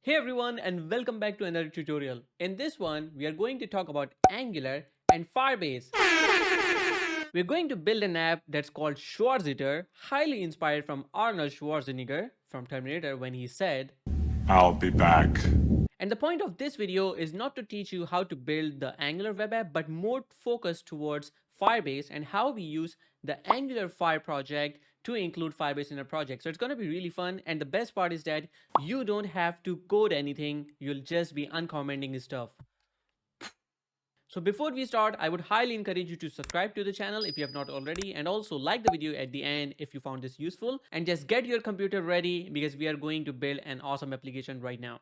Hey everyone and welcome back to another tutorial. In this one, we are going to talk about Angular and Firebase. We're going to build an app that's called Schwarzenegger, highly inspired from Arnold Schwarzenegger from Terminator when he said, I'll be back. and the point of this video is not to teach you how to build the Angular web app, but more focused towards Firebase and how we use the Angular Fire project to include Firebase in our project. So it's going to be really fun. And the best part is that you don't have to code anything. You'll just be uncommenting stuff. So before we start, I would highly encourage you to subscribe to the channel if you have not already, and also like the video at the end if you found this useful, and just get your computer ready because we are going to build an awesome application right now.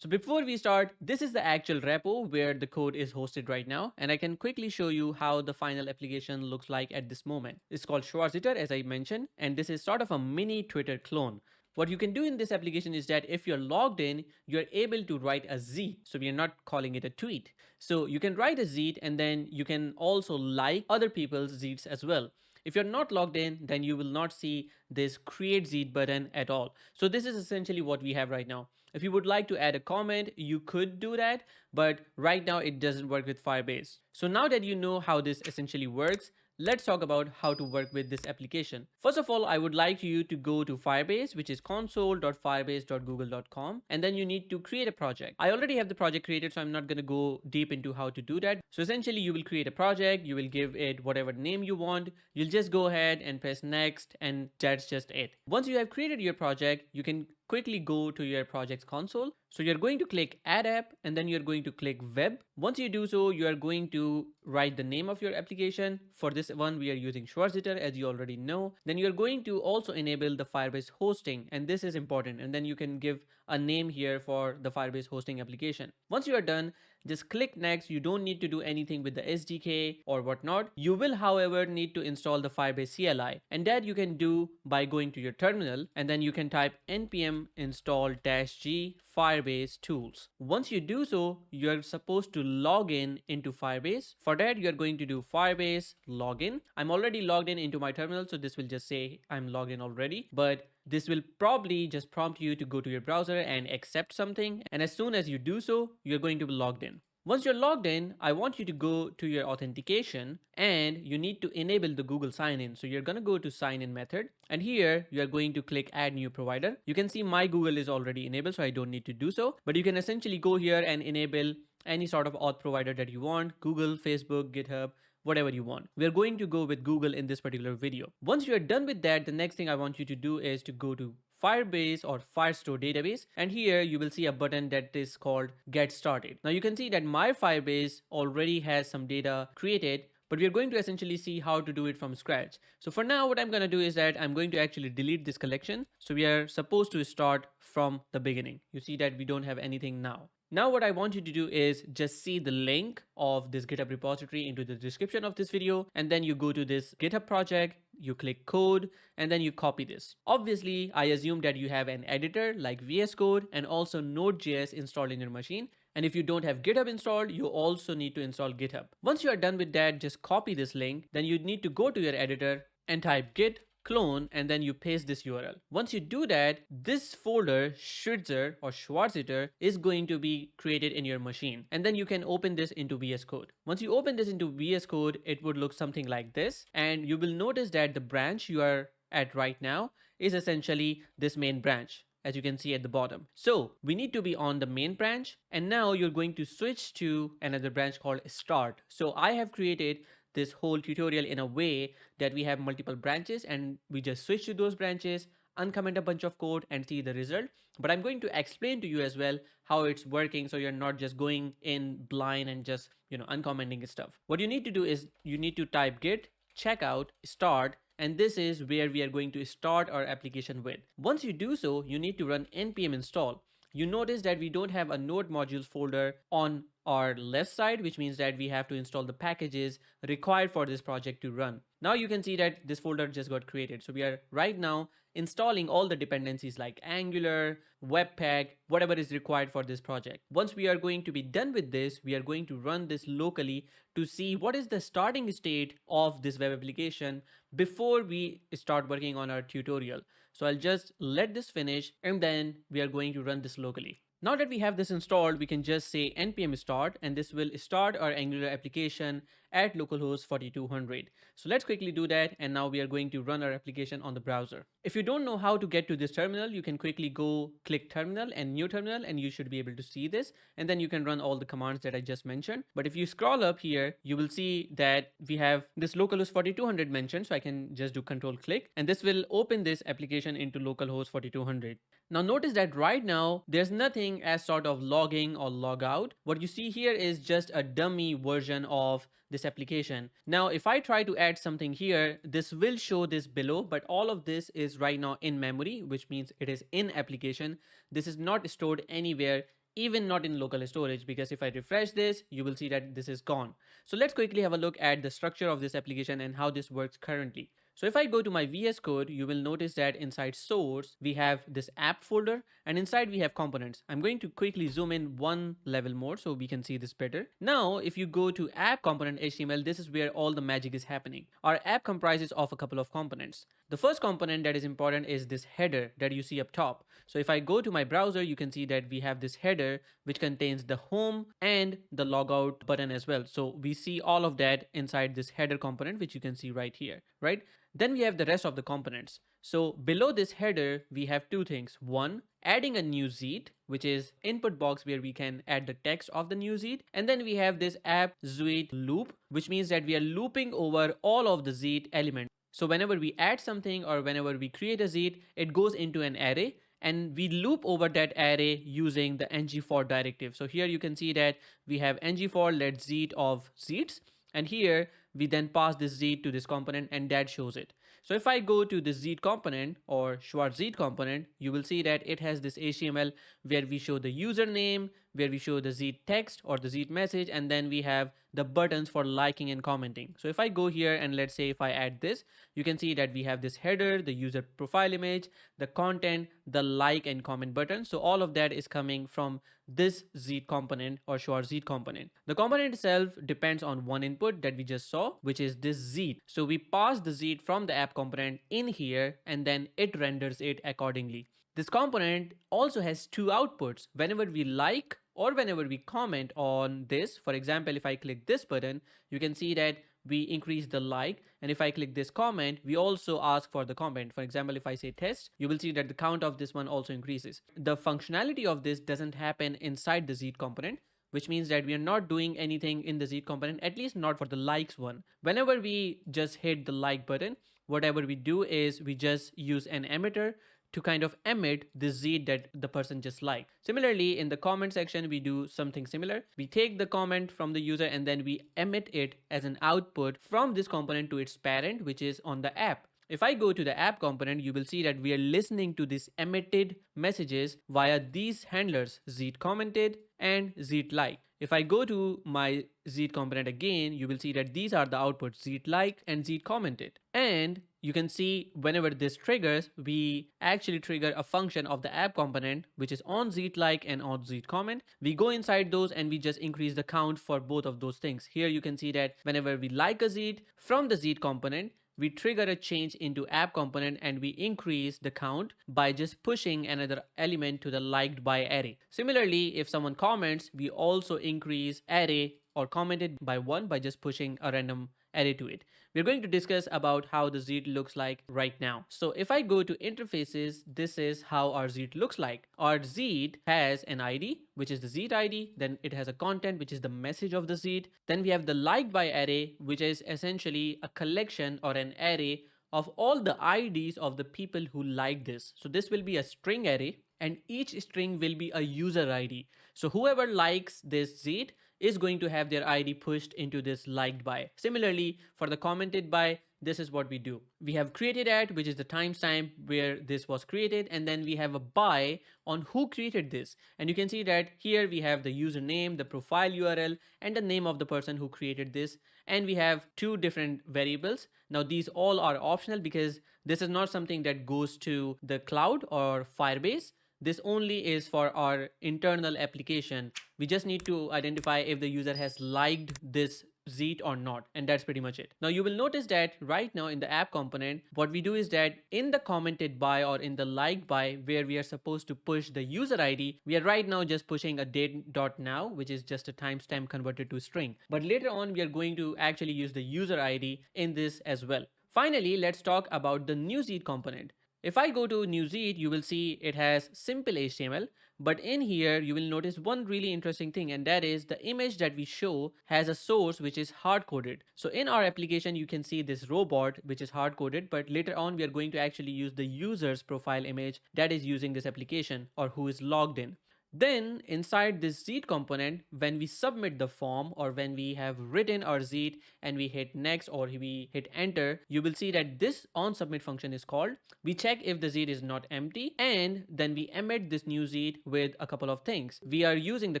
So before we start, this is the actual repo where the code is hosted right now, and I can quickly show you how the final application looks like at this moment. It's called Schwarzenegger, as I mentioned, and this is sort of a mini Twitter clone. What you can do in this application is that if you're logged in, you're able to write a Z. So we are not calling it a tweet. So you can write a Z and then you can also like other people's Zs as well. If you're not logged in, then you will not see this create Z button at all. So this is essentially what we have right now. If you would like to add a comment, you could do that, but right now it doesn't work with Firebase. So now that you know how this essentially works, let's talk about how to work with this application. First of all, I would like you to go to Firebase, which is console.firebase.google.com, and then you need to create a project. I already have the project created, so I'm not going to go deep into how to do that. So essentially, you will create a project, you will give it whatever name you want, you'll just go ahead and press next, and that's just it. Once you have created your project, you can quickly go to your project's console. So you're going to click add app and then you're going to click web. Once you do so, you are going to write the name of your application. For this one, we are using Schwarzenegger, as you already know. Then you're going to also enable the Firebase hosting, and this is important. And then you can give a name here for the Firebase hosting application. Once you are done, just click next. You don't need to do anything with the SDK or whatnot. You will, however, need to install the Firebase CLI, and that you can do by going to your terminal, and then you can type npm install -g Firebase tools. Once you do so, you are supposed to log in into Firebase. For that, you are going to do Firebase login. I'm already logged in into my terminal, so this will just say I'm logged in already, but this will probably just prompt you to go to your browser and accept something. And as soon as you do so, you're going to be logged in. Once you're logged in, I want you to go to your authentication and you need to enable the Google sign-in. So you're going to go to sign-in method, and here you are going to click add new provider. You can see my Google is already enabled, so I don't need to do so, but you can essentially go here and enable any sort of auth provider that you want: Google, Facebook, GitHub, whatever you want. We're going to go with Google in this particular video. Once you're done with that, the next thing I want you to do is to go to Firebase or Firestore database, and here you will see a button that is called get started. Now you can see that my Firebase already has some data created, but we're going to essentially see how to do it from scratch. So for now, what I'm going to do is that I'm going to actually delete this collection. So we are supposed to start from the beginning. You see that we don't have anything now. Now what I want you to do is just see the link of this GitHub repository into the description of this video, and then you go to this GitHub project, you click code, and then you copy this. Obviously, I assume that you have an editor like VS Code and also Node.js installed in your machine. And if you don't have GitHub installed, you also need to install GitHub. Once you are done with that, just copy this link. Then you need to go to your editor and type git clone, and then you paste this URL. Once you do that, this folder Schwarzer or Schwarzenegger is going to be created in your machine, and then you can open this into VS Code. Once you open this into VS Code, it would look something like this, and you will notice that the branch you are at right now is essentially this main branch, as you can see at the bottom. So we need to be on the main branch, and now you're going to switch to another branch called start. So I have created this whole tutorial in a way that we have multiple branches, and we just switch to those branches, uncomment a bunch of code and see the result. But I'm going to explain to you as well how it's working, so you're not just going in blind and just uncommenting stuff. What you need to do is you need to type git checkout start, and this is where we are going to start our application with. Once you do so, you need to run npm install. you notice that we don't have a node modules folder on our left side, which means that we have to install the packages required for this project to run. Now you can see that this folder just got created. So we are right now installing all the dependencies like Angular, Webpack, whatever is required for this project. Once we are going to be done with this, we are going to run this locally to see what is the starting state of this web application before we start working on our tutorial. So I'll just let this finish and then we are going to run this locally. Now that we have this installed, we can just say npm start and this will start our Angular application at localhost 4200. So let's quickly do that, and now we are going to run our application on the browser. If you don't know how to get to this terminal, you can quickly go click terminal and new terminal and you should be able to see this, and then you can run all the commands that I just mentioned. But if you scroll up here, you will see that we have this localhost 4200 mentioned, so I can just do control click and this will open this application into localhost 4200. Now notice that right now there's nothing as sort of logging or log out. What you see here is just a dummy version of this application. Now if I try to add something here, this will show this below, but all of this is right now in memory, which means it is in application. This is not stored anywhere, even not in local storage, because if I refresh this, you will see that this is gone. So let's quickly have a look at the structure of this application and how this works currently. So if I go to my VS Code, you will notice that inside source, we have this app folder and inside we have components. I'm going to quickly zoom in one level more so we can see this better. Now, if you go to app component HTML, this is where all the magic is happening. Our app comprises of a couple of components. The first component that is important is this header that you see up top. So if I go to my browser, you can see that we have this header which contains the home and the logout button as well. So we see all of that inside this header component, which you can see right here, right? Then we have the rest of the components. So below this header, we have two things. One, adding a new ZIT, which is input box where we can add the text of the new ZIT. And then we have this app ZIT loop, which means that we are looping over all of the ZIT elements. So whenever we add something or whenever we create a ZIT, it goes into an array and we loop over that array using the ng-for directive. So here you can see that we have ng-for let ZIT of ZITs, and here we then pass this ZIT to this component and that shows it. So if I go to the ZIT component or Schwarz ZIT component, you will see that it has this HTML where we show the username, where we show the ZIT text or the ZIT message, and then we have the buttons for liking and commenting. So if I go here and let's say if I add this, you can see that we have this header, the user profile image, the content, the like and comment button. So all of that is coming from this ZIT component or Schwarz ZIT component. The component itself depends on one input that we just saw, which is this ZIT. So we pass the ZIT from the app component in here and then it renders it accordingly. This component also has two outputs. Whenever we like or whenever we comment on this, for example, if I click this button, you can see that we increase the like, and if I click this comment, we also ask for the comment. For example, if I say test, you will see that the count of this one also increases. The functionality of this doesn't happen inside the ZIT component, which means that we are not doing anything in the ZIT component, at least not for the likes one. Whenever we just hit the like button, whatever we do is we just use an emitter to kind of emit the ZIT that the person just liked. Similarly, in the comment section, we do something similar. We take the comment from the user and then we emit it as an output from this component to its parent, which is on the app. If I go to the app component, you will see that we are listening to these emitted messages via these handlers, ZIT commented and ZIT like. If I go to my ZIT component again, you will see that these are the outputs, ZIT like and ZIT commented. And you can see whenever this triggers, we actually trigger a function of the app component, which is on ZIT like and on ZIT comment. We go inside those and we just increase the count for both of those things. Here you can see that whenever we like a ZIT from the ZIT component, we trigger a change into app component and we increase the count by just pushing another element to the liked by array. Similarly, if someone comments, we also increase array or commented by 1 by just pushing a random array to it. We're going to discuss about how the ZIT looks like right now. So if I go to interfaces, this is how our ZIT looks like. Our ZIT has an ID, which is the ZIT ID. Then it has a content, which is the message of the ZIT. Then we have the liked by array, which is essentially a collection or an array of all the IDs of the people who like this. So this will be a string array and each string will be a user ID. So whoever likes this ZIT is going to have their ID pushed into this liked by. Similarly, for the commented by, this is what we do. We have created at, which is the timestamp where this was created, and then we have a by on who created this. And you can see that here we have the username, the profile URL, and the name of the person who created this. And we have two different variables. Now these all are optional because this is not something that goes to the cloud or Firebase. This only is for our internal application. We just need to identify if the user has liked this Zeet or not, and that's pretty much it. Now you will notice that right now in the app component, what we do is that in the commented by or in the liked by where we are supposed to push the user ID, we are right now just pushing a date.now, which is just a timestamp converted to string. But later on, we are going to actually use the user ID in this as well. Finally, let's talk about the new Zeet component. If I go to new Zeet, you will see it has simple HTML, but in here you will notice one really interesting thing, and that is the image that we show has a source which is hard-coded. So in our application, you can see this robot which is hard-coded, but later on we are going to actually use the user's profile image that is using this application or who is logged in. Then inside this Zeet component, when we submit the form or when we have written our Zeet and we hit next or we hit enter, you will see that this onSubmit function is called. We check if the Zeet is not empty, and then we emit this new Zeet with a couple of things. We are using the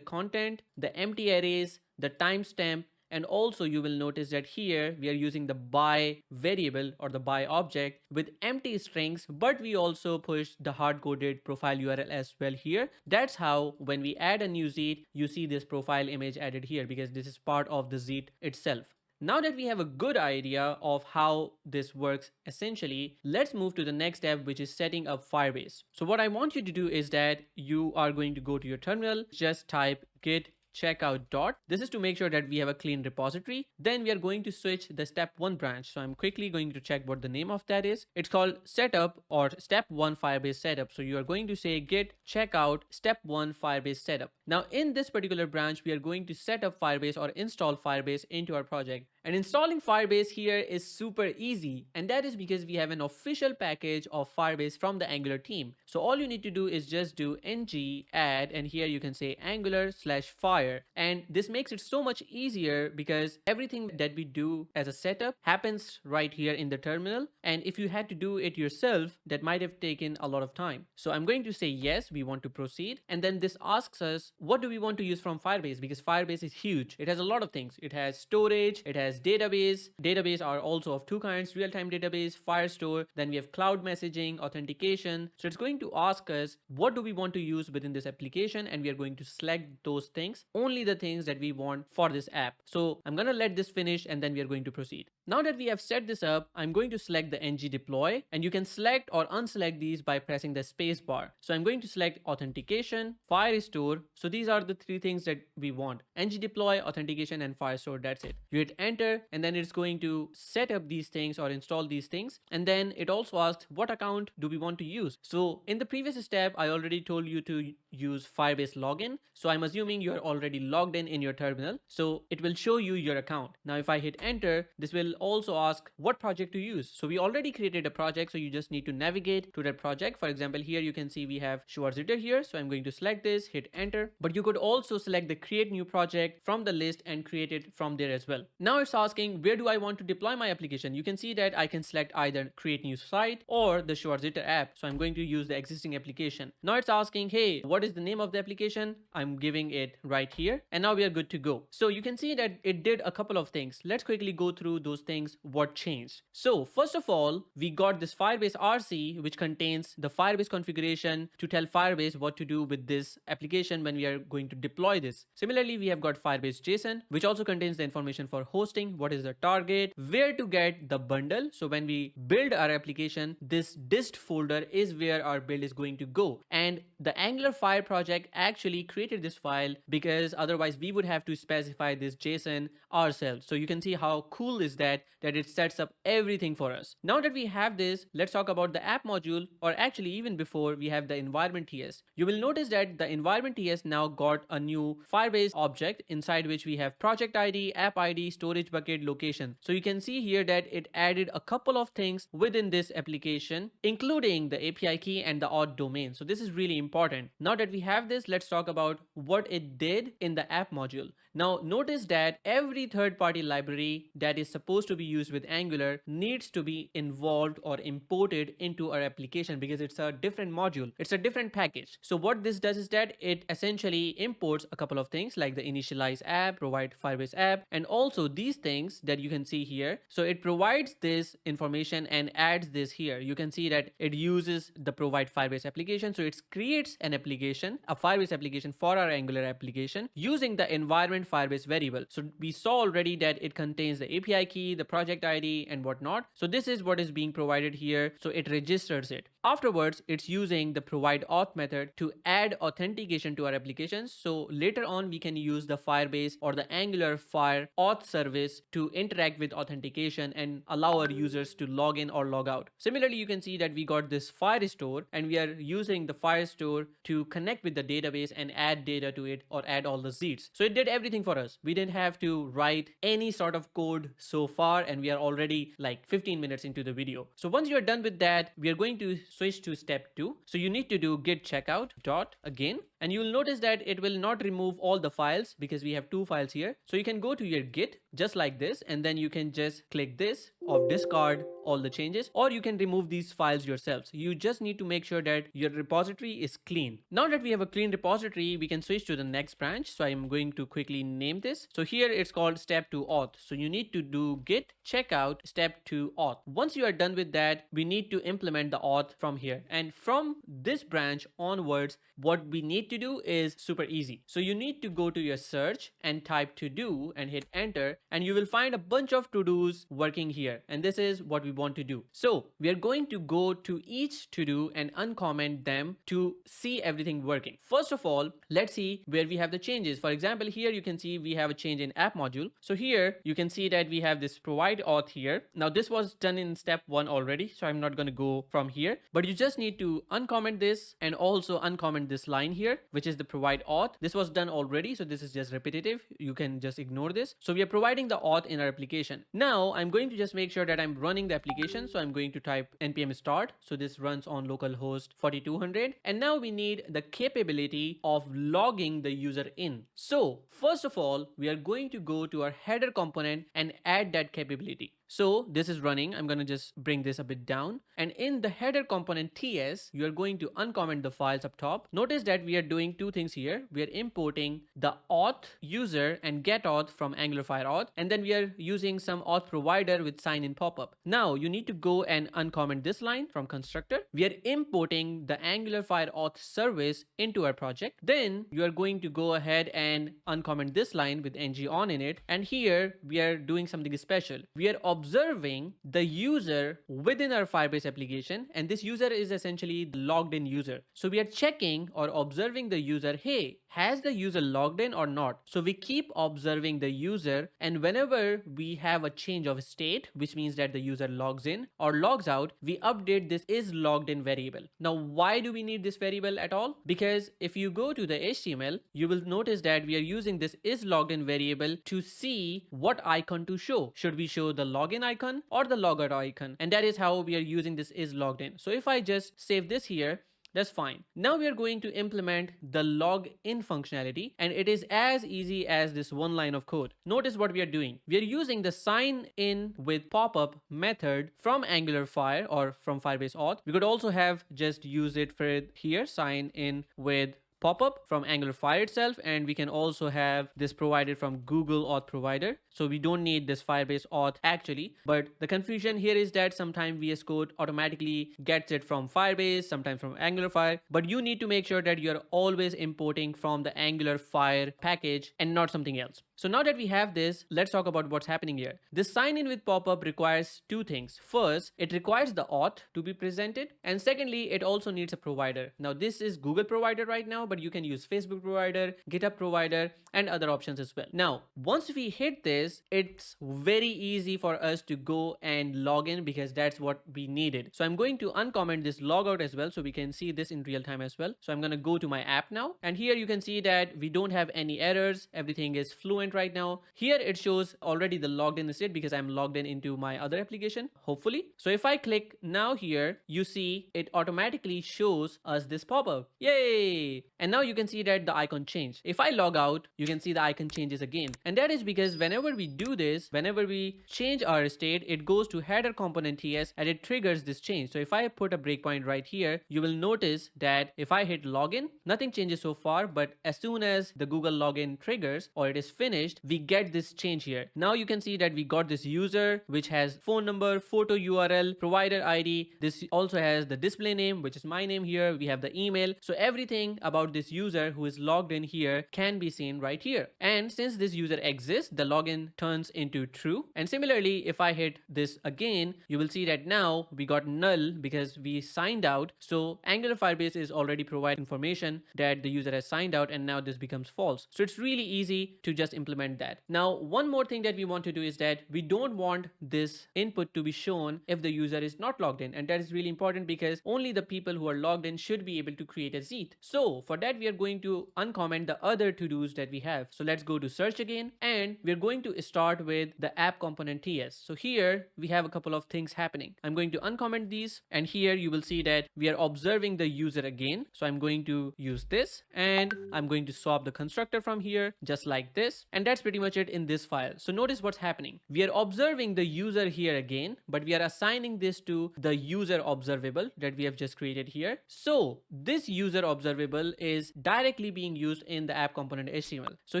content, the empty arrays, the timestamp, and also you will notice that here we are using the by variable or the by object with empty strings, but we also push the hard-coded profile URL as well here. That's how when we add a new Zeet, you see this profile image added here because this is part of the Zeet itself. Now that we have a good idea of how this works essentially, let's move to the next step, which is setting up Firebase. So what I want you to do is that you are going to go to your terminal, just type git checkout dot. This is to make sure that we have a clean repository. Then we are going to switch the step 1 branch. So I'm quickly going to check what the name of that is. It's called setup or step 1 Firebase setup. So you are going to say git checkout step 1 Firebase setup. Now in this particular branch, we are going to set up Firebase or install Firebase into our project. And installing Firebase here is super easy, and that is because we have an official package of Firebase from the Angular team. So all you need to do is just do ng add, and here you can say angular/fire, and this makes it so much easier because everything that we do as a setup happens right here in the terminal, and if you had to do it yourself, that might have taken a lot of time. So I'm going to say yes, we want to proceed, and then this asks us what do we want to use from Firebase, because Firebase is huge. It has a lot of things. It has storage, it has database. Database are also of two kinds: real-time database, Firestore. Then we have cloud messaging, authentication. So it's going to ask us what do we want to use within this application, and we are going to select those things, only the things that we want for this app. So I'm going to let this finish and then we are going to proceed. Now that we have set this up, I'm going to select the ng deploy, and you can select or unselect these by pressing the space bar. So I'm going to select authentication, Firestore. So these are the three things that we want: ng deploy, authentication, and Firestore. That's it. You hit enter, and then it's going to set up these things or install these things. And then it also asks what account do we want to use. So in the previous step, I already told you to use Firebase login. So I'm assuming you're already logged in your terminal. So it will show you your account. Now, if I hit enter, this will also ask what project to use. So we already created a project. So you just need to navigate to that project. For example, here you can see we have Schwarzer here. So I'm going to select this, hit enter, but you could also select the create new project from the list and create it from there as well. Now it's asking where do I want to deploy my application. You can see that I can select either create new site or the Schwarzer app. So I'm going to use the existing application. Now it's asking, hey, what is the name of the application? I'm giving it right here, and now we are good to go. So you can see that it did a couple of things. Let's quickly go through those things, what changed. So first of all, we got this Firebase RC, which contains the Firebase configuration to tell Firebase what to do with this application when we are going to deploy this. Similarly, we have got Firebase JSON, which also contains the information for hosting, what is the target, where to get the bundle. So when we build our application, this dist folder is where our build is going to go. And the Angular Fire project actually created this file because otherwise we would have to specify this JSON ourselves. So you can see how cool is that it sets up everything for us. Now that we have this, let's talk about the app module, or actually even before, we have the environment TS. You will notice that the environment TS now got a new Firebase object inside which we have project ID, app ID, storage used bucket location. So you can see here that it added a couple of things within this application, including the API key and the auth domain. So this is really important. Now that we have this, let's talk about what it did in the app module. Now notice that every third-party library that is supposed to be used with Angular needs to be involved or imported into our application because it's a different module. It's a different package. So what this does is that it essentially imports a couple of things like the initialize app, provide Firebase app, and also these things that you can see here. So it provides this information and adds this here. You can see that it uses the provide Firebase application. So it creates an application, a Firebase application for our Angular application using the environment Firebase variable. So we saw already that it contains the API key, the project ID, and whatnot. So this is what is being provided here. So it registers it. Afterwards, it's using the provide auth method to add authentication to our applications. So later on, we can use the Firebase or the Angular Fire auth service to interact with authentication and allow our users to log in or log out. Similarly, you can see that we got this Firestore and we are using the Firestore to connect with the database and add data to it or add all the seeds. So it did everything for us. We didn't have to write any sort of code so far, and we are already like 15 minutes into the video. So once you're done with that, we are going to switch to step 2. So you need to do git checkout dot again, and you will notice that it will not remove all the files because we have 2 files here. So you can go to your git just like this, and then you can just click this or discard all the changes, or you can remove these files yourselves. You just need to make sure that your repository is clean. Now that we have a clean repository, we can switch to the next branch. So I'm going to quickly name this. So here it's called step 2 auth. So you need to do git checkout step 2 auth. Once you are done with that, we need to implement the auth from here, and from this branch onwards, what we need to do is super easy. So you need to go to your search and type to do and hit enter, and you will find a bunch of to dos working here, and this is what we want to do. So we are going to go to each to do and uncomment them to see everything working. First of all, let's see where we have the changes. For example, here you can see we have a change in app module. So here you can see that we have this provide auth here. Now this was done in step 1 already, so I'm not going to go from here, but you just need to uncomment this and also uncomment this line here, which is the provide auth. This was done already, so this is just repetitive. You can just ignore this. So we are providing the auth in our application. Now I'm going to just make sure that I'm running the application. So I'm going to type npm start. So this runs on localhost 4200, and now we need the capability of logging the user in. So first of all, we are going to go to our header component and add that capability. So this is running. I'm going to just bring this a bit down, and in the header component TS, you are going to uncomment the files up top. Notice that we are doing 2 things here. We are importing the auth user and get auth from Angular Fire auth, and then we are using some auth provider with sign in pop-up. Now you need to go and uncomment this line from constructor. We are importing the Angular Fire auth service into our project. Then you are going to go ahead and uncomment this line with ng on in it, and here we are doing something special. We are observing the user within our Firebase application, and this user is essentially the logged in user. So we are checking or observing the user. Hey, has the user logged in or not? So we keep observing the user, and whenever we have a change of state, which means that the user logs in or logs out, we update this is logged in variable. Now why do we need this variable at all? Because if you go to the HTML, you will notice that we are using this is logged in variable to see what icon to show. Should we show the login icon or the logout icon? And that is how we are using this is logged in. So if I just save this here, that's fine. Now we are going to implement the log in functionality, and it is as easy as this one line of code. Notice what we are doing. We are using the sign in with pop-up method from Angular Fire or from Firebase auth. We could also have just use it for here, sign in with pop-up from Angular Fire itself, and we can also have this provided from Google Auth provider. So we don't need this Firebase auth actually, but the confusion here is that sometimes VS Code automatically gets it from Firebase, sometimes from Angular Fire, but you need to make sure that you're always importing from the Angular Fire package and not something else. So now that we have this, let's talk about what's happening here. This sign in with pop-up requires 2 things. First, it requires the auth to be presented, and secondly, it also needs a provider. Now this is Google provider right now, but you can use Facebook provider, GitHub provider, and other options as well. Now, once we hit this, it's very easy for us to go and log in because that's what we needed. So I'm going to uncomment this logout as well so we can see this in real time as well. So I'm going to go to my app now, and here you can see that we don't have any errors. Everything is fluent breakpoint right now. Here it shows already the logged in state because I'm logged in into my other application, hopefully. So if I click now here, you see it automatically shows us this pop-up. Yay! And now you can see that the icon changed. If I log out, you can see the icon changes again. And that is because whenever we do this, whenever we change our state, it goes to header component TS and it triggers this change. So if I put a breakpoint right here, you will notice that if I hit login, nothing changes so far, but as soon as the Google login triggers or it is finished, we get this change here. Now you can see that we got this user which has phone number, photo URL, provider ID. This also has the display name, which is my name here. We have the email. So everything about this user who is logged in here can be seen right here. And since this user exists, the login turns into true. And similarly, if I hit this again, you will see that now we got null because we signed out. So Angular Firebase is already providing information that the user has signed out, and now this becomes false. So it's really easy to just implement that. Now, one more thing that we want to do is that we don't want this input to be shown if the user is not logged in. And that is really important because only the people who are logged in should be able to create a zeet. So for that, we are going to uncomment the other to-dos that we have. So let's go to search again, and we're going to start with the app component TS. So here we have a couple of things happening. I'm going to uncomment these, and here you will see that we are observing the user again. So I'm going to use this, and I'm going to swap the constructor from here just like this. And that's pretty much it in this file. So notice what's happening. We are observing the user here again, but we are assigning this to the user observable that we have just created here. So this user observable is directly being used in the app component HTML. So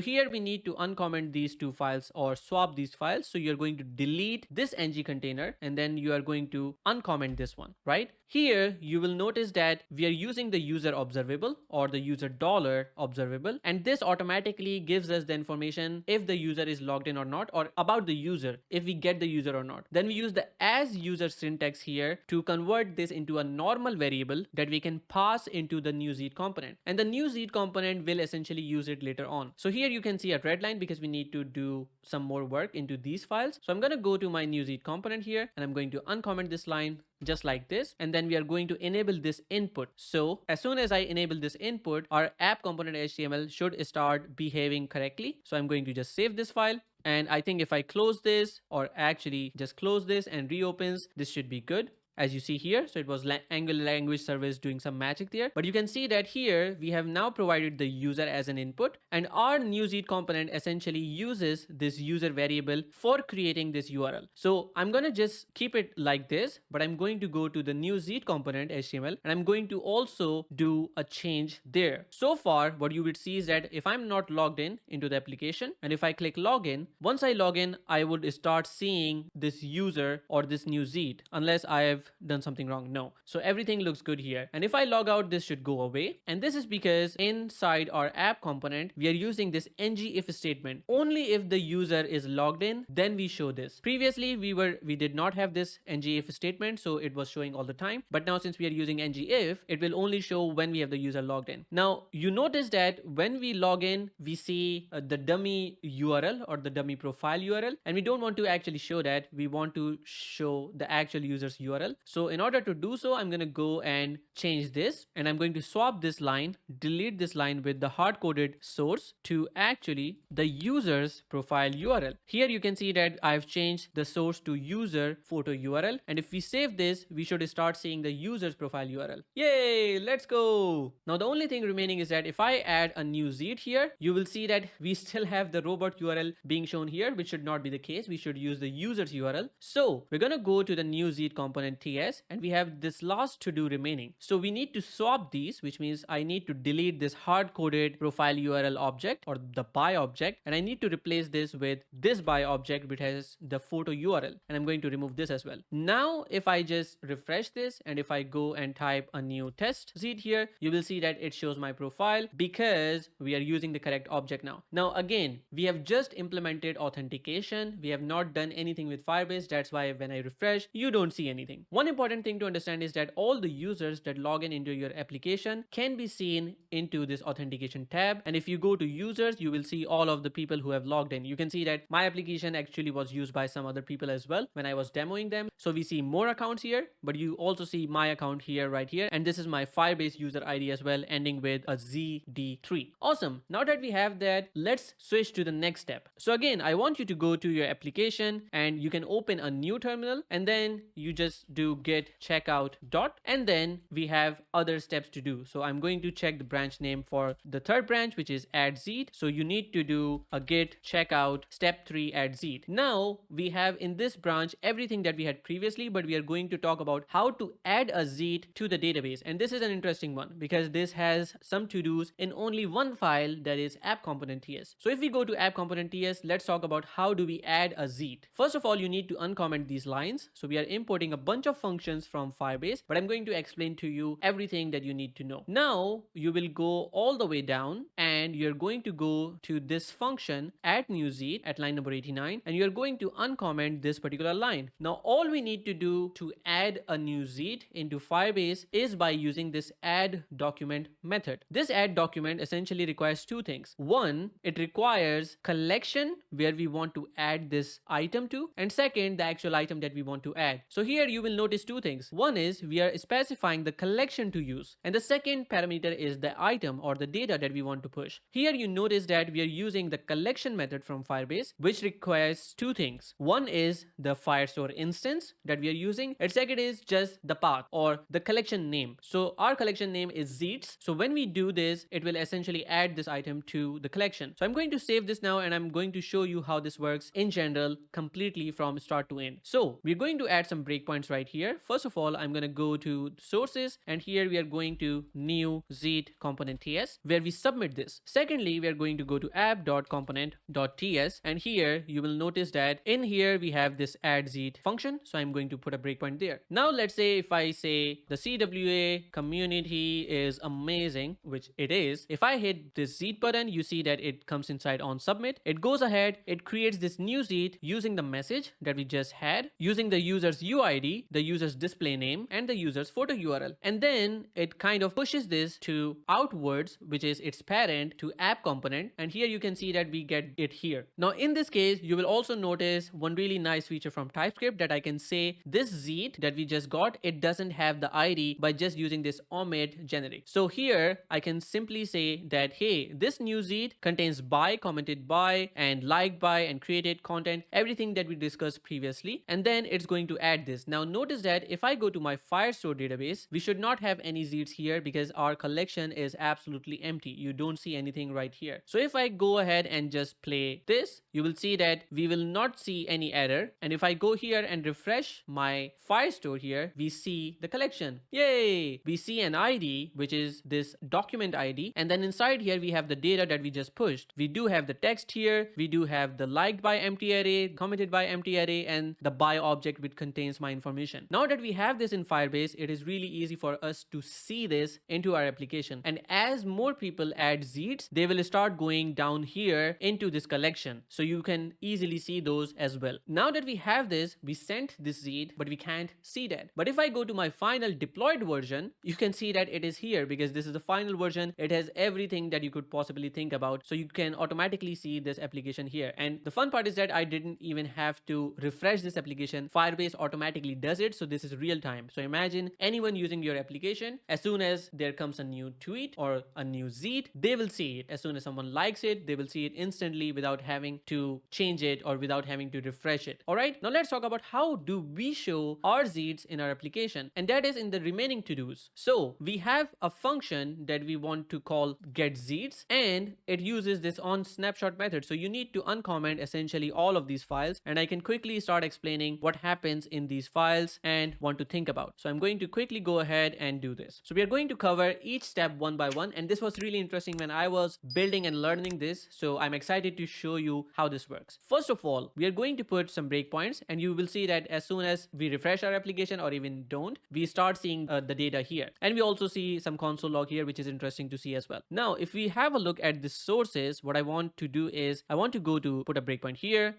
here we need to uncomment these two files or swap these files. So you're going to delete this ng container, and then you are going to uncomment this one, right? Here you will notice that we are using the user observable or the user dollar observable, and this automatically gives us the information if the user is logged in or not, or about the user, if we get the user or not. Then we use the as user syntax here to convert this into a normal variable that we can pass into the new zeet component, and the new zeet component will essentially use it later on. So here you can see a red line because we need to do some more work into these files. So I'm going to go to my new zeet component here, and I'm going to uncomment this line just like this, and then we are going to enable this input. So as soon as I enable this input, our app component HTML should start behaving correctly. So I'm going to just save this file, and I think if I close this, or actually just close this and reopens, this should be good. As you see here, so it was Angular language service doing some magic there, but you can see that here we have now provided the user as an input, and our new zeet component essentially uses this user variable for creating this URL. So I'm going to just keep it like this, but I'm going to go to the new zeet component HTML, and I'm going to also do a change there. So far what you would see is that if I'm not logged in into the application, and if I click login, once I log in, I would start seeing this user or this new zeet, unless I have done something wrong. No. So everything looks good here. And if I log out, this should go away. And this is because inside our app component, we are using this ng if statement. Only if the user is logged in, then we show this. Previously, we did not have this ng if statement, so it was showing all the time. But now since we are using ng if, it will only show when we have the user logged in. Now, you notice that when we log in, we see the dummy URL or the dummy profile URL. And we don't want to actually show that. We want to show the actual user's URL. So in order to do so, I'm going to go and change this, and I'm going to swap this line, delete this line with the hard-coded source to actually the user's profile URL. Here you can see that I've changed the source to user photo URL, and if we save this, we should start seeing the user's profile URL. Yay, let's go. Now the only thing remaining is that if I add a new zeet here, you will see that we still have the robot URL being shown here, which should not be the case. We should use the user's URL. So we're going to go to the new zeet component TS, and we have this last to do remaining. So we need to swap these, which means I need to delete this hard-coded profile URL object or the by object, and I need to replace this with this by object which has the photo URL, and I'm going to remove this as well. Now if I just refresh this, and if I go and type a new test zeet here, you will see that it shows my profile because we are using the correct object now. Now again, we have just implemented authentication. We have not done anything with Firebase. That's why when I refresh, you don't see anything. One important thing to understand is that all the users that log in into your application can be seen into this authentication tab. And if you go to users, you will see all of the people who have logged in. You can see that my application actually was used by some other people as well when I was demoing them. So we see more accounts here, but you also see my account here, right here. And this is my Firebase user ID as well, ending with a ZD3. Awesome. Now that we have that, let's switch to the next step. So again, I want you to go to your application and you can open a new terminal and then you just do git checkout dot, and then we have other steps to do. So I'm going to check the branch name for the third branch, which is add zeet. So you need to do a git checkout step 3 add zeet. Now we have in this branch everything that we had previously, but we are going to talk about how to add a zeet to the database. And this is an interesting one because this has some to-dos in only one file, that is app component ts. So if we go to app component ts, let's talk about how do we add a zeet. First of all, you need to uncomment these lines. So we are importing a bunch of functions from Firebase, but I'm going to explain to you everything that you need to know. Now you will go all the way down and you're going to go to this function add new zeet at line number 89, and you're going to uncomment this particular line. Now all we need to do to add a new zeet into Firebase is by using this add document method. This add document essentially requires two things. One, it requires collection where we want to add this item to, and second, the actual item that we want to add. So here you will notice two things. One is we are specifying the collection to use, and the second parameter is the item or the data that we want to push. Here you notice that we are using the collection method from Firebase, which requires two things. One is the Firestore instance that we are using, and second is just the path or the collection name. So our collection name is zeets. So when we do this, it will essentially add this item to the collection. So I'm going to save this now and I'm going to show you how this works in general completely from start to end. So we're going to add some breakpoints right here. First of all, I'm going to go to sources, and here we are going to new zeet component ts where we submit this. Secondly, we are going to go to app.component.ts, and here you will notice that in here we have this add zeet function. So I'm going to put a breakpoint there. Now let's say if I say the CWA community is amazing, which it is. If I hit this zeet button, you see that it comes inside on submit. It goes ahead, it creates this new zeet using the message that we just had, using the user's UID, the user's display name, and the user's photo URL. And then it kind of pushes this to outwards, which is its parent, to app component. And here you can see that we get it here. Now in this case, you will also notice one really nice feature from TypeScript that I can say this zeet that we just got, it doesn't have the ID by just using this omit generic. So here I can simply say that, hey, this new zeet contains by, commented by, and liked by, and created content, everything that we discussed previously. And then it's going to add this. Now notice that if I go to my Firestore database, we should not have any zeets here because our collection is absolutely empty. You don't see anything right here. So if I go ahead and just play this, you will see that we will not see any error. And if I go here and refresh my Firestore here, we see the collection. Yay! We see an ID, which is this document ID. And then inside here, we have the data that we just pushed. We do have the text here. We do have the liked by empty array, commented by empty array, and the by object which contains my information. Now that we have this in Firebase, it is really easy for us to see this into our application. And as more people add zeets, they will start going down here into this collection. So you can easily see those as well. Now that we have this, we sent this zeet, but we can't see that. But if I go to my final deployed version, you can see that it is here because this is the final version. It has everything that you could possibly think about. So you can automatically see this application here. And the fun part is that I didn't even have to refresh this application. Firebase automatically does it. So this is real time. So imagine anyone using your application, as soon as there comes a new tweet or a new zeet, they will see it. As soon as someone likes it, they will see it instantly without having to change it or without having to refresh it. All right, now let's talk about how do we show our zeets in our application, and that is in the remaining to-dos. So we have a function that we want to call get zeets, and it uses this on snapshot method. So you need to uncomment essentially all of these files, and I can quickly start explaining what happens in these files and want to think about. So I'm going to quickly go ahead and do this. So we are going to cover each step one by one, and this was really interesting when I was building and learning this. So I'm excited to show you how this works. First of all, we are going to put some breakpoints, and you will see that as soon as we refresh our application or even don't, we start seeing the data here. And we also see some console log here, which is interesting to see as well. Now, if we have a look at the sources, what I want to do is I want to go to put a breakpoint here,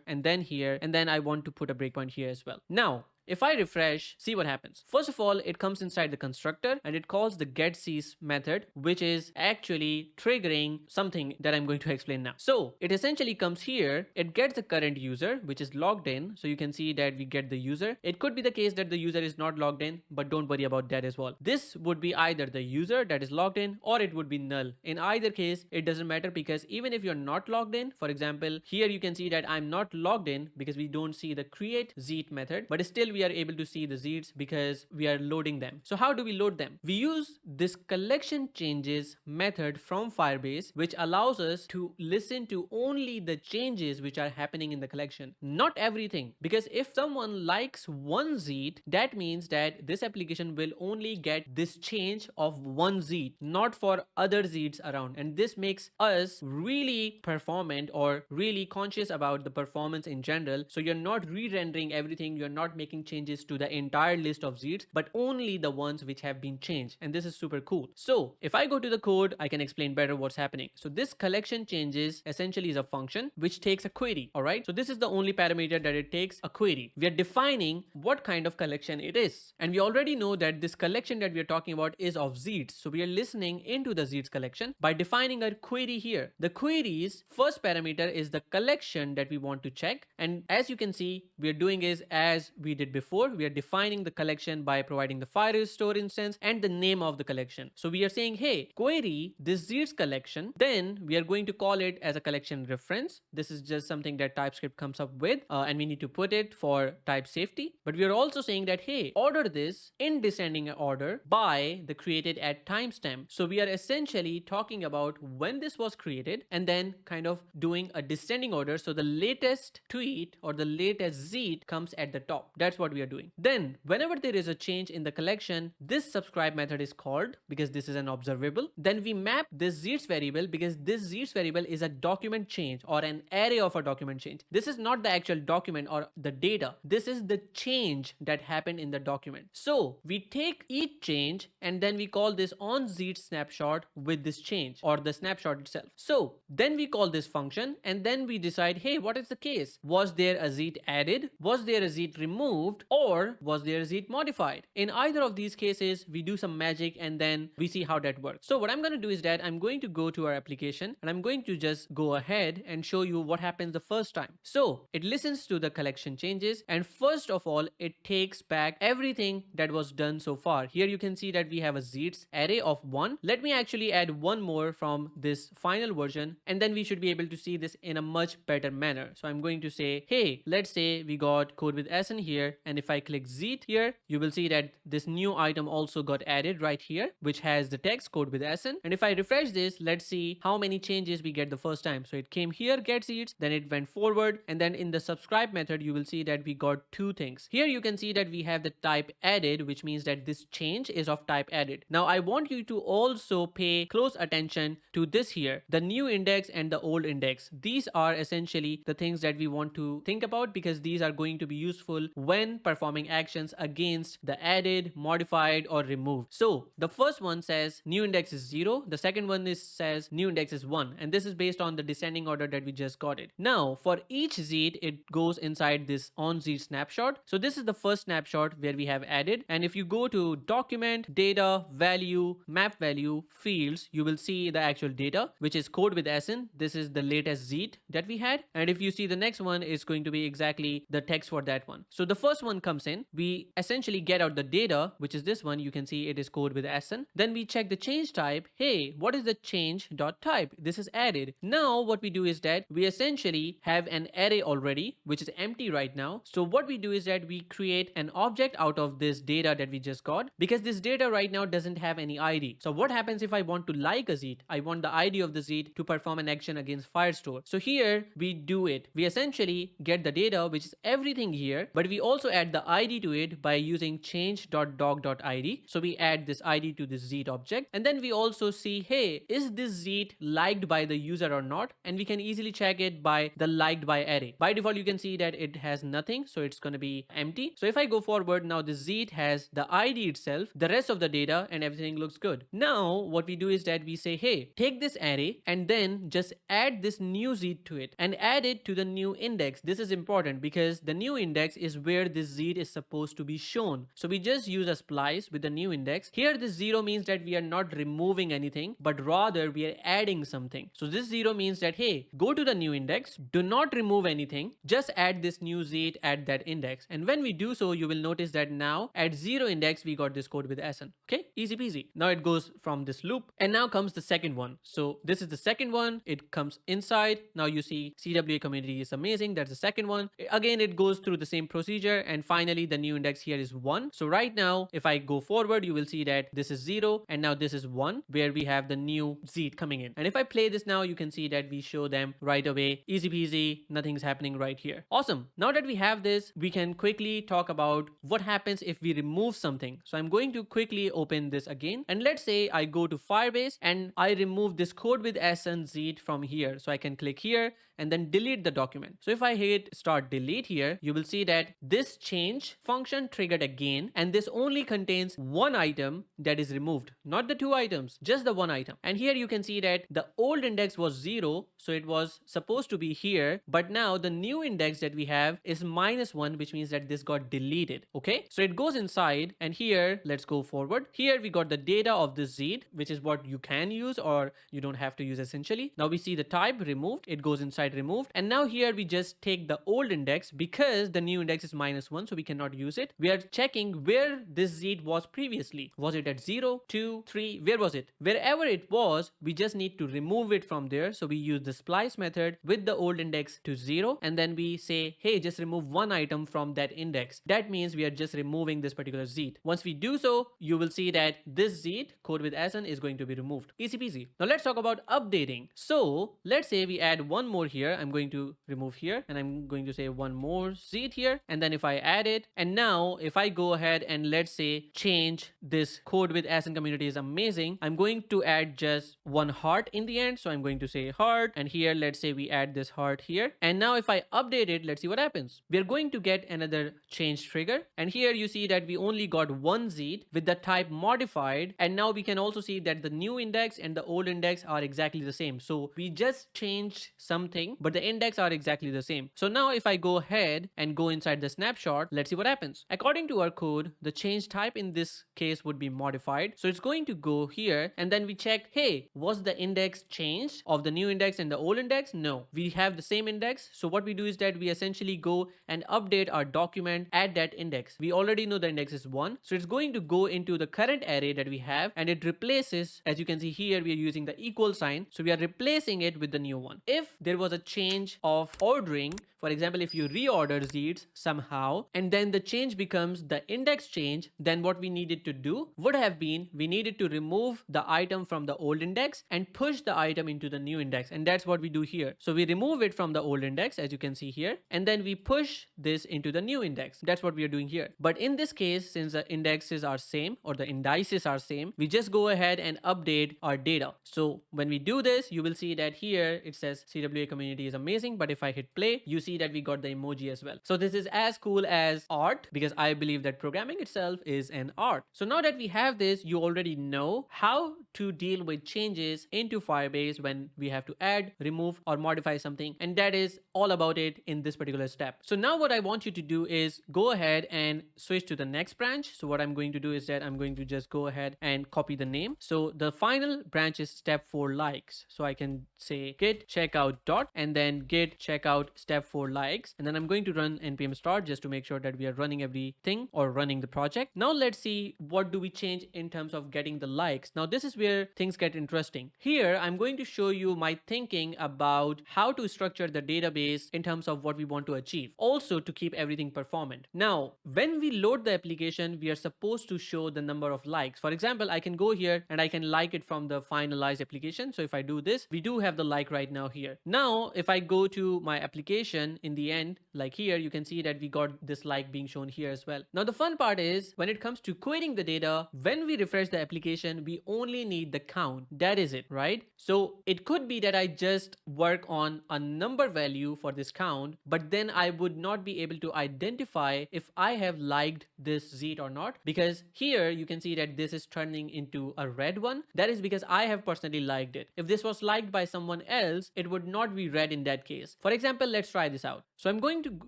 and then I want to put a breakpoint here as well. Now, If I refresh, see what happens. First of all, it comes inside the constructor and it calls the getCease method, which is actually triggering something that I'm going to explain now. So it essentially comes here, it gets the current user, which is logged in. So you can see that we get the user. It could be the case that the user is not logged in, but don't worry about that as well. This would be either the user that is logged in or it would be null. In either case, it doesn't matter because even if you're not logged in, for example, here you can see that I'm not logged in because we don't see the create zeet method, but still we are able to see the zeets because we are loading them. So how do we load them? We use this collection changes method from Firebase, which allows us to listen to only the changes which are happening in the collection, not everything. Because if someone likes one zeet, that means that this application will only get this change of one zeet, not for other zeets around. And this makes us really performant or really conscious about the performance in general. So you're not re-rendering everything, you're not making changes to the entire list of zeets, but only the ones which have been changed. And this is super cool. So if I go to the code, I can explain better what's happening. So this collection changes essentially is a function which takes a query. All right. So this is the only parameter that it takes, a query. We are defining what kind of collection it is. And we already know that this collection that we are talking about is of zeets. So we are listening into the zeets collection by defining a query here. The query's first parameter is the collection that we want to check. And as you can see, we are doing is as we did before, we are defining the collection by providing the Firestore instance and the name of the collection. So we are saying, hey, query this zeets collection. Then we are going to call it as a collection reference. This is just something that TypeScript comes up with, and we need to put it for type safety. But we are also saying that, hey, order this in descending order by the created at timestamp. So we are essentially talking about when this was created and then kind of doing a descending order. So the latest tweet or the latest zeet comes at the top. That's what we are doing. Then whenever there is a change in the collection, this subscribe method is called because this is an observable. Then we map this zeets variable because this zeets variable is a document change or an array of a document change. This is not the actual document or the data. This is the change that happened in the document. So we take each change and then we call this on zeet snapshot with this change or the snapshot itself. So then we call this function and then we decide, hey, what is the case? Was there a zeet added? Was there a zeet removed? Or was there a zeet modified? In either of these cases, we do some magic and then we see how that works. So what I'm going to do is that I'm going to go to our application and I'm going to just go ahead and show you what happens the first time. So it listens to the collection changes and first of all, it takes back everything that was done so far. Here you can see that we have a zeets array of 1. Let me actually add one more from this final version and then we should be able to see this in a much better manner. So I'm going to say, hey, let's say we got CodeWithAhsan here, and if I click zeet here, you will see that this new item also got added right here, which has the text CodeWithAhsan. And if I refresh this, let's see how many changes we get the first time. So it came here, get zeets, then it went forward, and then in the subscribe method, you will see that we got two things. Here you can see that we have the type added, which means that this change is of type added. Now I want you to also pay close attention to this here, the new index and the old index. These are essentially the things that we want to think about because these are going to be useful when performing actions against the added, modified, or removed. So the first one says new index is 0. The second one says new index is 1. And this is based on the descending order that we just got it. Now for each zeet, it goes inside this on zeet snapshot. So this is the first snapshot where we have added. And if you go to document, data, value, map value, fields, you will see the actual data, which is CodeWithAhsan. This is the latest zeet that we had. And if you see the next one is going to be exactly the text for that one. So the first one comes in, we essentially get out the data, which is this one. You can see it is CodeWithAhsan. Then we check the change type. Hey, what is the change dot type? This is added. Now what we do is that we essentially have an array already, which is empty right now. So what we do is that we create an object out of this data that we just got because this data right now doesn't have any ID. So what happens if I want to like a zeet? I want the ID of the zeet to perform an action against Firestore. So here we do it. We essentially get the data, which is everything here, but we also add the ID to it by using change.dog.id. So we add this ID to this zeet object. And then we also see, hey, is this zeet liked by the user or not? And we can easily check it by the liked by array. By default, you can see that it has nothing. So it's going to be empty. So if I go forward, now the zeet has the ID itself, the rest of the data, and everything looks good. Now what we do is that we say, hey, take this array and then just add this new zeet to it and add it to the new index. This is important because the new index is where this Z is supposed to be shown. So we just use a splice with the new index. Here this 0 means that we are not removing anything, but rather we are adding something. So this 0 means that, hey, go to the new index, do not remove anything, just add this new Z at that index. And when we do so, you will notice that now at 0 index, we got this CodeWithAhsan. Okay, easy peasy. Now it goes from this loop, and now comes the second one. So this is the second one. It comes inside. Now you see CWA community is amazing. That's the second one. Again, it goes through the same procedure, and finally the new index here is 1. So right now, if I go forward, you will see that this is 0, and now this is 1, where we have the new Z coming in. And if I play this now, you can see that we show them right away. Easy peasy, nothing's happening right here. Awesome. Now that we have this, we can quickly talk about what happens if we remove something. So I'm going to quickly open this again, and let's say I go to Firebase and I remove this CodeWithAhsan Z from here. So I can click here and then delete the document. So if I hit start delete here, you will see that this change function triggered again, and this only contains one item that is removed, not the two items, just the one item. And here you can see that the old index was 0, so it was supposed to be here, but now the new index that we have is -1, which means that this got deleted. Okay, so it goes inside, and here let's go forward. Here we got the data of this Z, which is what you can use or you don't have to use essentially. Now we see the type removed, it goes inside removed, and now here we just take the old index because the new index is -1, so we cannot use it. We are checking where this Z was previously. Was it at 0, 2, 3? Where was it? Wherever it was, we just need to remove it from there. So we use the splice method with the old index to 0, and then we say, hey, just remove one item from that index. That means we are just removing this particular Z. Once we do so, you will see that this Z, CodeWithAhsan, is going to be removed. Easy peasy. Now let's talk about updating. So let's say we add one more here. I'm going to remove here, and I'm going to say one more Z here, and then if I add it, and now if I go ahead and let's say change this CodeWithAhsan community is amazing, I'm going to add just one heart in the end. So I'm going to say heart, and here let's say we add this heart here, and now if I update it, let's see what happens. We're going to get another change trigger, and here you see that we only got one Z with the type modified, and now we can also see that the new index and the old index are exactly the same. So we just changed something, but the index are exactly the same. So now if I go ahead and go inside the snapshot, let's see what happens. According to our code, the change type in this case would be modified. So it's going to go here, and then we check, hey, was the index changed of the new index and the old index? No, we have the same index. So what we do is that we essentially go and update our document at that index. We already know the index is 1, so it's going to go into the current array that we have, and it replaces, as you can see here, we are using the equal sign, so we are replacing it with the new one. If there was a change of ordering, for example, if you reorder Z's somehow, and then the change becomes the index change, then what we needed to do would have been, we needed to remove the item from the old index and push the item into the new index. And that's what we do here. So we remove it from the old index, as you can see here, and then we push this into the new index. That's what we are doing here. But in this case, since the indexes are same, or the indices are same, we just go ahead and update our data. So when we do this, you will see that here it says CWA community is amazing, but if I hit play, you see that we got the emoji as well. So this is as cool as art, because I believe that programming itself is an art. So now that we have this, you already know how to deal with changes into Firebase when we have to add, remove, or modify something, and that is all about it in this particular step. So now what I want you to do is go ahead and switch to the next branch. So what I'm going to do is that I'm going to just go ahead and copy the name. So the final branch is step 4 likes. So I can say git checkout dot, and then git checkout step 4 likes, and then I'm going to run npm start just to make sure that we are running everything or running the project. Now let's see what do we change in terms of getting the likes. Now this is where things get interesting. Here I'm going to show you my thinking about how to structure the database in terms of what we want to achieve, also to keep everything performant. Now when we load the application, we are supposed to show the number of likes. For example, I can go here and I can like it from the finalized application. So if I do this, we do have the like right now here. Now if I go to my application, in the end, like here, you can see that we got this like being shown here as well. Now the fun part is when it comes to querying the data, when we refresh the application, we only need the count. That is it, right? So it could be that I just work on a number value for this count, but then I would not be able to identify if I have liked this Z or not, because here you can see that this is turning into a red one. That is because I have personally liked it. If this was liked by someone else, it would not be be red in that case. For example, let's try this out. So I'm going to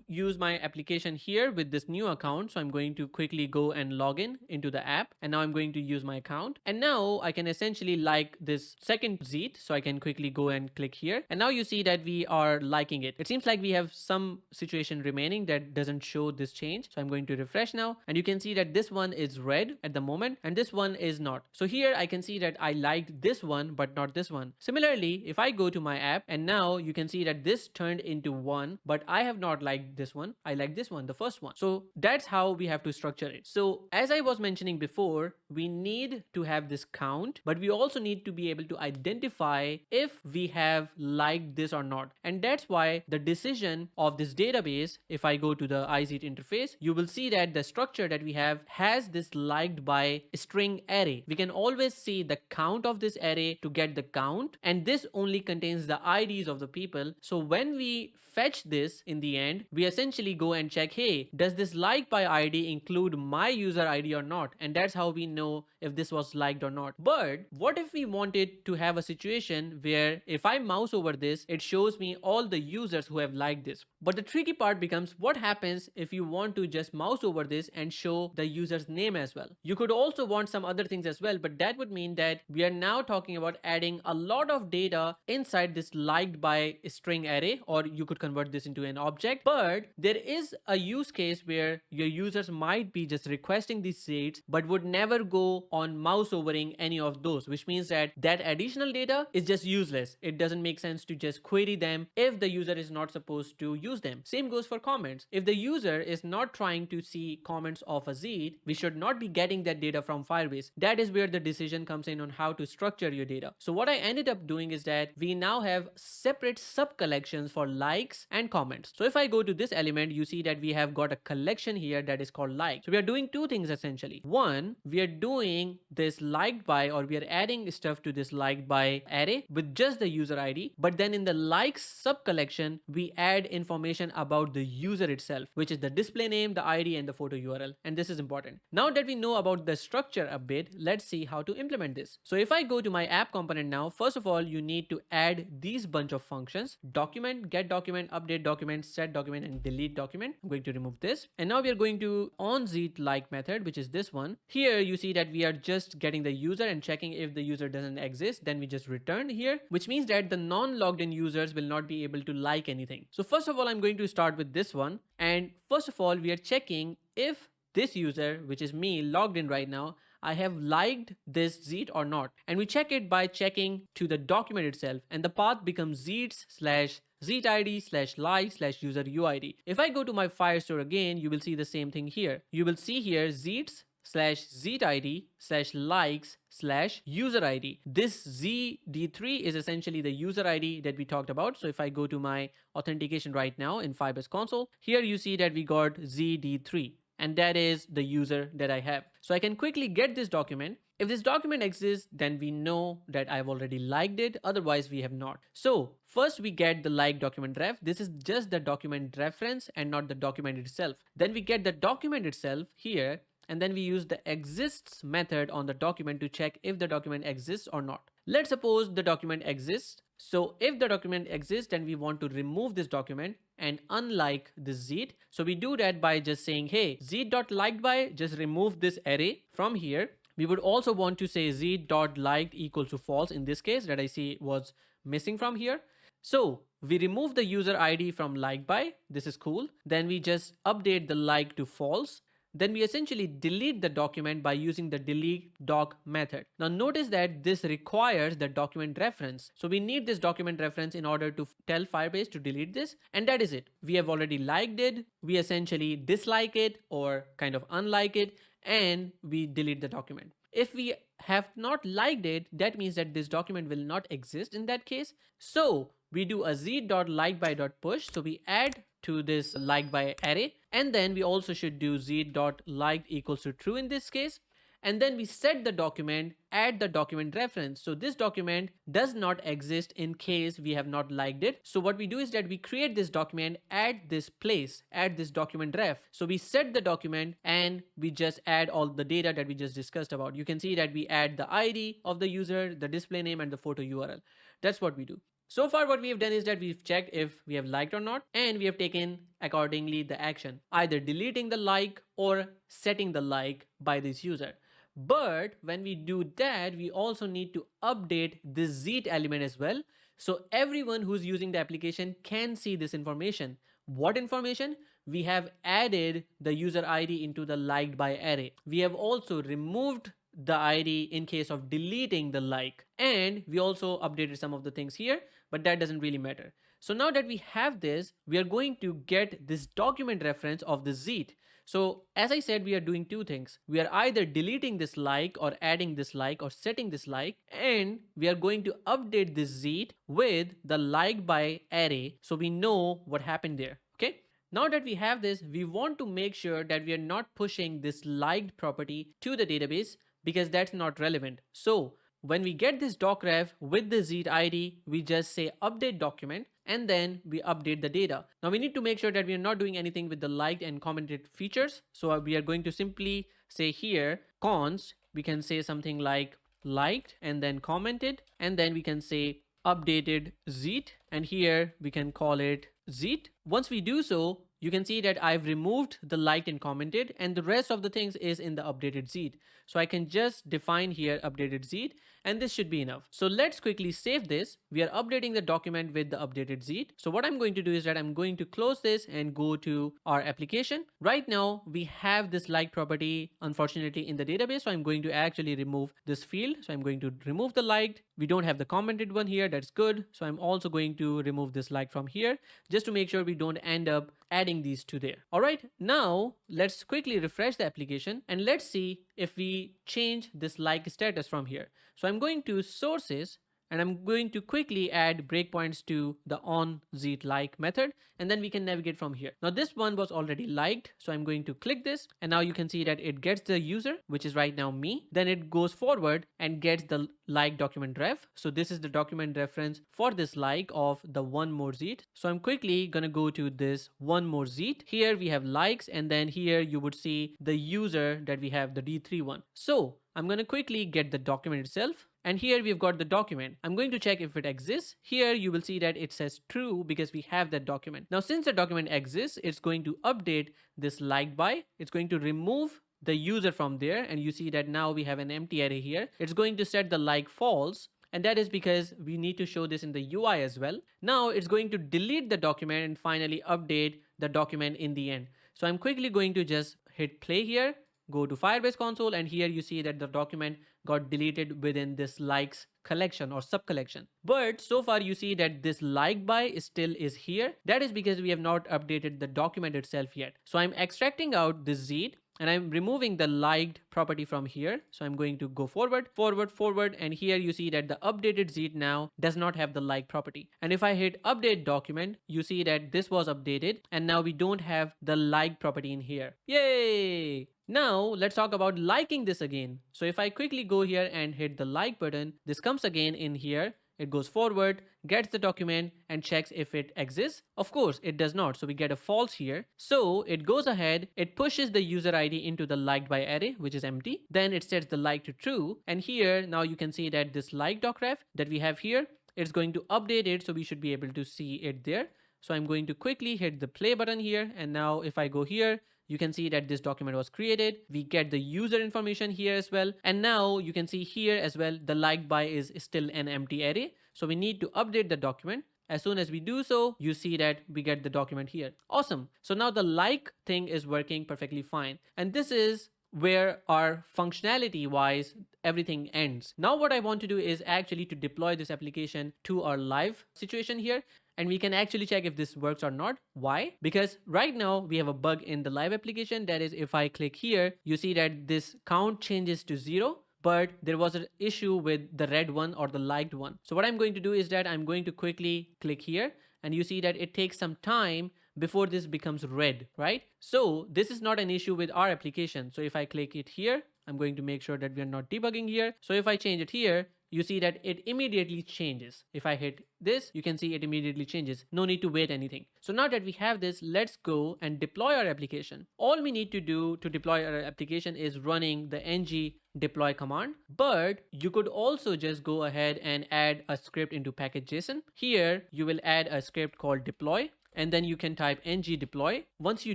use my application here with this new account. So I'm going to quickly go and log in into the app, and now I'm going to use my account, and now I can essentially like this second zeet. So I can quickly go and click here, and now you see that we are liking it. It seems like we have some situation remaining that doesn't show this change. So I'm going to refresh now, and you can see that this one is red at the moment and this one is not. So here I can see that I liked this one but not this one. Similarly, if I go to my app, and now you can see that this turned into 1, but I have not liked this one. I like this one, the first one. So that's how we have to structure it. So as I was mentioning before, we need to have this count, but we also need to be able to identify if we have liked this or not. And that's why the decision of this database, if I go to the iZeet interface, you will see that the structure that we have has this liked by string array. We can always see the count of this array to get the count, and this only contains the IDs of the people. So when we fetch this in the end, we essentially go and check, hey, does this like by ID include my user ID or not? And that's how we know if this was liked or not. But what if we wanted to have a situation where if I mouse over this, it shows me all the users who have liked this? But the tricky part becomes, what happens if you want to just mouse over this and show the user's name as well? You could also want some other things as well, but that would mean that we are now talking about adding a lot of data inside this liked by string array, or you could convert this into an object. But there is a use case where your users might be just requesting these states but would never go on mouse overing any of those, which means that that additional data is just useless. It doesn't make sense to just query them if the user is not supposed to use them. Same goes for comments. If the user is not trying to see comments of a zeet, we should not be getting that data from Firebase. That is where the decision comes in on how to structure your data. So what I ended up doing is that we now have separate sub collections for likes and comments. So if I go to this element, you see that we have got a collection here that is called like. So we are doing two things essentially. One, we are doing this liked by, or we are adding stuff to this liked by array with just the user ID. But then in the likes sub collection, we add information about the user itself, which is the display name, the ID, and the photo URL. And this is important. Now that we know about the structure a bit, let's see how to implement this. So if I go to my app component now, first of all, you need to add these bunch of functions: document, get document, update document, set document, and delete document. I'm going to remove this. And now we are going to onZeet like method, which is this one. Here you see that we are just getting the user and checking if the user doesn't exist. Then we just return here, which means that the non-logged in users will not be able to like anything. So first of all, I'm going to start with this one. And first of all, we are checking if this user, which is me logged in right now, I have liked this zeet or not. And we check it by checking to the document itself, and the path becomes zeets/zeetid/like/user UID. If I go to my Firestore again, you will see the same thing here. You will see here zeets/zeetid/likes/user ID. This ZD3 is essentially the user ID that we talked about. So if I go to my authentication right now in Firebase console, here you see that we got ZD3. And that is the user that I have. So I can quickly get this document. If this document exists, then we know that I've already liked it. Otherwise, we have not. So first we get the like document ref. This is just the document reference and not the document itself. Then we get the document itself here. And then we use the exists method on the document to check if the document exists or not. Let's suppose the document exists. So if the document exists, then we want to remove this document and unlike this zeet. So we do that by just saying, hey, zeet.likedBy, just remove this array from here. We would also want to say zeet.liked equals to false in this case that I see was missing from here. So we remove the user ID from likeby. This is cool. Then we just update the like to false. Then we essentially delete the document by using the delete doc method. Now notice that this requires the document reference. So we need this document reference in order to tell Firebase to delete this. And that is it. We have already liked it. We essentially dislike it or kind of unlike it, and we delete the document. If we have not liked it, that means that this document will not exist in that case. So we do a zeet.likeby.push. So we add to this likeby array, and then we also should do zeet.liked equals to true in this case. And then we set the document, add the document reference. So this document does not exist in case we have not liked it. So what we do is that we create this document at this place, add this document ref. So we set the document and we just add all the data that we just discussed about. You can see that we add the ID of the user, the display name, and the photo URL. That's what we do. So far what we have done is that we've checked if we have liked or not, and we have taken accordingly the action, either deleting the like or setting the like by this user. But when we do that, we also need to update this zeet element as well, so everyone who's using the application can see this information. What information? We have added the user ID into the liked by array. We have also removed the ID in case of deleting the like, and we also updated some of the things here, but that doesn't really matter. So now that we have this, we are going to get this document reference of the zeet. So as I said, we are doing two things. We are either deleting this like or adding this like or setting this like, and we are going to update this zeet with the liked by array so we know what happened there. Okay. Now that we have this, we want to make sure that we are not pushing this liked property to the database because that's not relevant. So when we get this docref with the zeet ID, we just say update document and then we update the data. Now we need to make sure that we are not doing anything with the liked and commented features. So we are going to simply say here const, we can say something like liked and then commented, and then we can say updated zeet, and here we can call it zeet. Once we do so, you can see that I've removed the liked and commented, and the rest of the things is in the updated zeet. So I can just define here updated zeet, and this should be enough. So let's quickly save this. We are updating the document with the updated zeet. So what I'm going to do is that I'm going to close this and go to our application. Right now we have this like property unfortunately in the database, so I'm going to actually remove this field. So I'm going to remove the liked. We don't have the commented one here, that's good. So I'm also going to remove this like from here just to make sure we don't end up adding these two there. All right, now let's quickly refresh the application and let's see if we change this like status from here. So I'm going to sources and I'm going to quickly add breakpoints to the onZeet like method, and then we can navigate from here. Now this one was already liked, so I'm going to click this, and now you can see that it gets the user, which is right now me. Then it goes forward and gets the like document ref. So this is the document reference for this like of the one more zeet. So I'm quickly gonna go to this one more zeet. Here we have likes, and then here you would see the user that we have, the D3 one. So I'm going to quickly get the document itself. And here we've got the document. I'm going to check if it exists. Here you will see that it says true because we have that document. Now since the document exists, it's going to update this liked by. It's going to remove the user from there, and you see that now we have an empty array here. It's going to set the like false, and that is because we need to show this in the UI as well. Now it's going to delete the document and finally update the document in the end. So I'm quickly going to just hit play here, go to Firebase console, and here you see that the document got deleted within this likes collection or sub collection. But so far you see that this like by still is here. That is because we have not updated the document itself yet. So I'm extracting out this zeet and I'm removing the liked property from here. So I'm going to go forward, and here you see that the updated zeet now does not have the like property. And if I hit update document, you see that this was updated and now we don't have the like property in here. Yay! Now let's talk about liking this again. So if I quickly go here and hit the like button, this comes again in here. It goes forward, gets the document and checks if it exists. Of course, it does not. So we get a false here. So it goes ahead, it pushes the user ID into the liked by array, which is empty. Then it sets the like to true. And here now you can see that this like docref that we have here, it's going to update it. So we should be able to see it there. So I'm going to quickly hit the play button here. And now if I go here, you can see that this document was created. We get the user information here as well. And now you can see here as well, the liked by is still an empty array. So we need to update the document. As soon as we do so, you see that we get the document here. Awesome. So now the like thing is working perfectly fine. And this is where our functionality wise everything ends. Now what I want to do is actually to deploy this application to our live situation here. And we can actually check if this works or not. Why? Because right now we have a bug in the live application. That is, if I click here, you see that this count changes to 0, but there was an issue with the red one or the liked one. So what I'm going to do is that I'm going to quickly click here, and you see that it takes some time before this becomes red, right? So this is not an issue with our application. So if I click it here, I'm going to make sure that we are not debugging here. So if I change it here, you see that it immediately changes. If I hit this, you can see it immediately changes. No need to wait anything. So now that we have this, let's go and deploy our application. All we need to do to deploy our application is running the ng deploy command, but you could also just go ahead and add a script into package.json. Here you will add a script called deploy, and then you can type ng deploy. Once you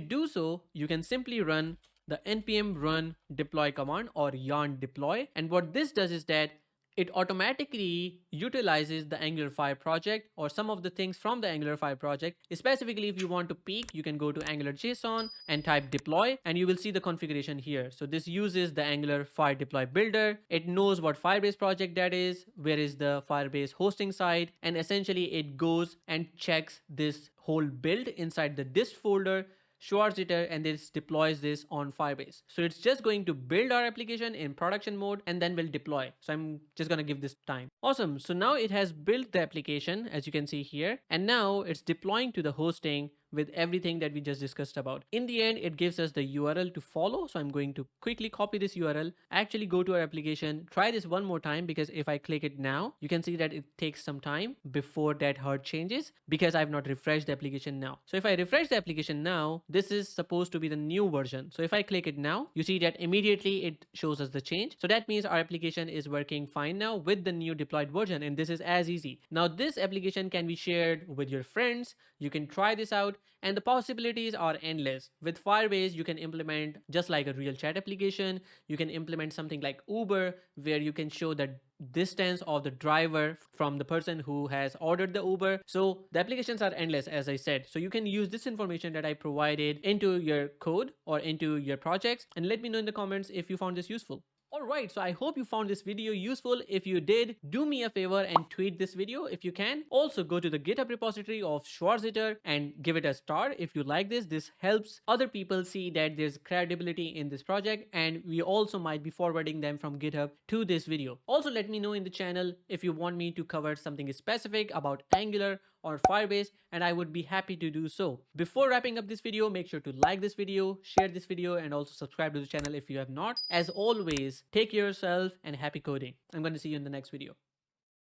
do so, you can simply run the npm run deploy command or yarn deploy. And what this does is that it automatically utilizes the Angular 5 project or some of the things from the Angular 5 project. Specifically, if you want to peek, you can go to Angular.json and type deploy, and you will see the configuration here. So this uses the Angular Fire deploy builder. It knows what Firebase project that is, where is the Firebase hosting site, and essentially it goes and checks this whole build inside the dist folder, Schwarzer, and this deploys this on Firebase. So it's just going to build our application in production mode and then will deploy. So I'm just going to give this time. Awesome. So now it has built the application, as you can see here, and now it's deploying to the hosting with everything that we just discussed about. In the end, it gives us the URL to follow. So I'm going to quickly copy this URL, actually go to our application, try this one more time, because if I click it now, you can see that it takes some time before that HUD changes because I've not refreshed the application now. So if I refresh the application now, this is supposed to be the new version. So if I click it now, you see that immediately it shows us the change. So that means our application is working fine now with the new deployed version, and this is as easy. Now this application can be shared with your friends. You can try this out, and the possibilities are endless. With Firebase, you can implement just like a real chat application. You can implement something like Uber, where you can show the distance of the driver from the person who has ordered the Uber. So the applications are endless, as I said. So you can use this information that I provided into your code or into your projects, and let me know in the comments if you found this useful. Alright, so I hope you found this video useful. If you did, do me a favor and tweet this video if you can. Also go to the GitHub repository of Schwarzer and give it a star if you like this. This helps other people see that there's credibility in this project, and we also might be forwarding them from GitHub to this video. Also let me know in the channel if you want me to cover something specific about Angular or Firebase, and I would be happy to do so. Before wrapping up this video, make sure to like this video, share this video, and also subscribe to the channel if you have not. As always, take care of yourself and happy coding. I'm going to see you in the next video.